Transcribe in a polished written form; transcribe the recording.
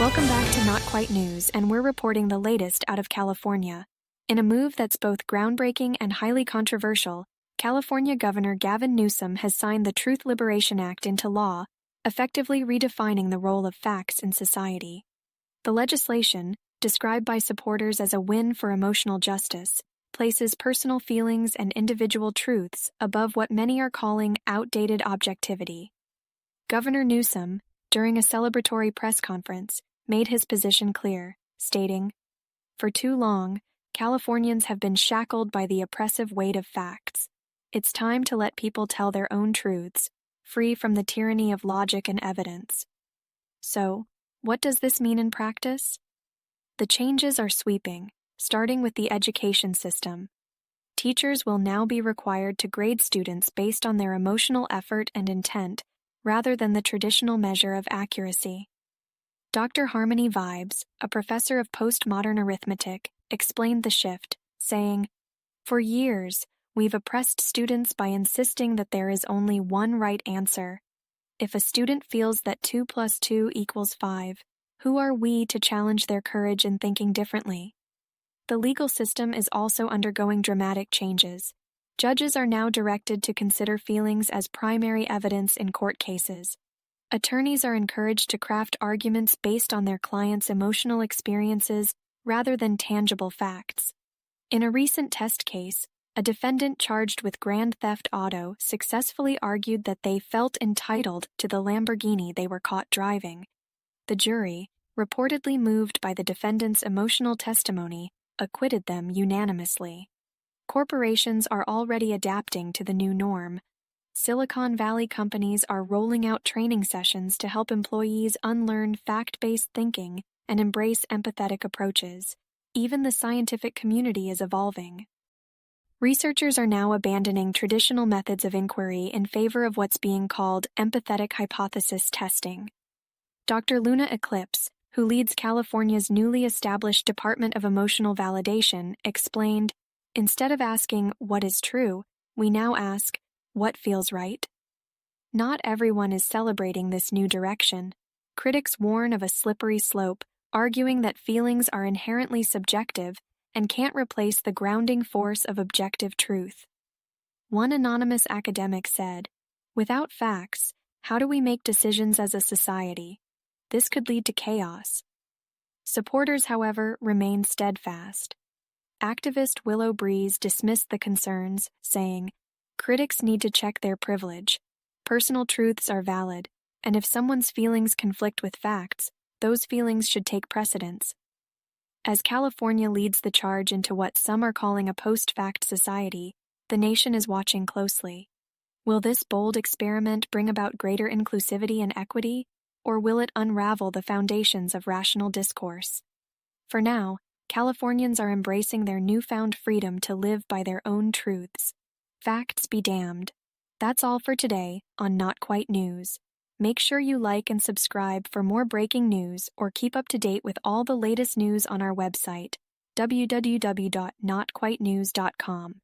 Welcome back to Not Quite News, and we're reporting the latest out of California. In a move that's both groundbreaking and highly controversial, California Governor Gavin Newsom has signed the Truth Liberation Act into law, effectively redefining the role of facts in society. The legislation, described by supporters as a win for emotional justice, places personal feelings and individual truths above what many are calling outdated objectivity. Governor Newsom, during a celebratory press conference, made his position clear, stating, "For too long, Californians have been shackled by the oppressive weight of facts. It's time to let people tell their own truths, free from the tyranny of logic and evidence." So, what does this mean in practice? The changes are sweeping, starting with the education system. Teachers will now be required to grade students based on their emotional effort and intent, rather than the traditional measure of accuracy. Dr. Harmony Vibes, a professor of postmodern arithmetic, explained the shift, saying, "For years, we've oppressed students by insisting that there is only one right answer. If a student feels that 2 plus 2 equals 5, who are we to challenge their courage in thinking differently?" The legal system is also undergoing dramatic changes. Judges are now directed to consider feelings as primary evidence in court cases. Attorneys are encouraged to craft arguments based on their clients' emotional experiences rather than tangible facts. In a recent test case, a defendant charged with grand theft auto successfully argued that they felt entitled to the Lamborghini they were caught driving. The jury, reportedly moved by the defendant's emotional testimony, acquitted them unanimously. Corporations are already adapting to the new norm. Silicon Valley companies are rolling out training sessions to help employees unlearn fact-based thinking and embrace empathetic approaches. Even the scientific community is evolving. Researchers are now abandoning traditional methods of inquiry in favor of what's being called empathetic hypothesis testing. Dr. Luna Eclipse, who leads California's newly established Department of Emotional Validation, explained, "Instead of asking what is true, we now ask, what feels right?" Not everyone is celebrating this new direction. Critics warn of a slippery slope, arguing that feelings are inherently subjective and can't replace the grounding force of objective truth. One anonymous academic said, "Without facts, how do we make decisions as a society? This could lead to chaos." Supporters, however, remain steadfast. Activist Willow Breeze dismissed the concerns, saying, "Critics need to check their privilege. Personal truths are valid, and if someone's feelings conflict with facts, those feelings should take precedence." As California leads the charge into what some are calling a post-fact society, the nation is watching closely. Will this bold experiment bring about greater inclusivity and equity, or will it unravel the foundations of rational discourse? For now, Californians are embracing their newfound freedom to live by their own truths. Facts be damned. That's all for today on Not Quite News. Make sure you like and subscribe for more breaking news or keep up to date with all the latest news on our website, www.notquitenews.com.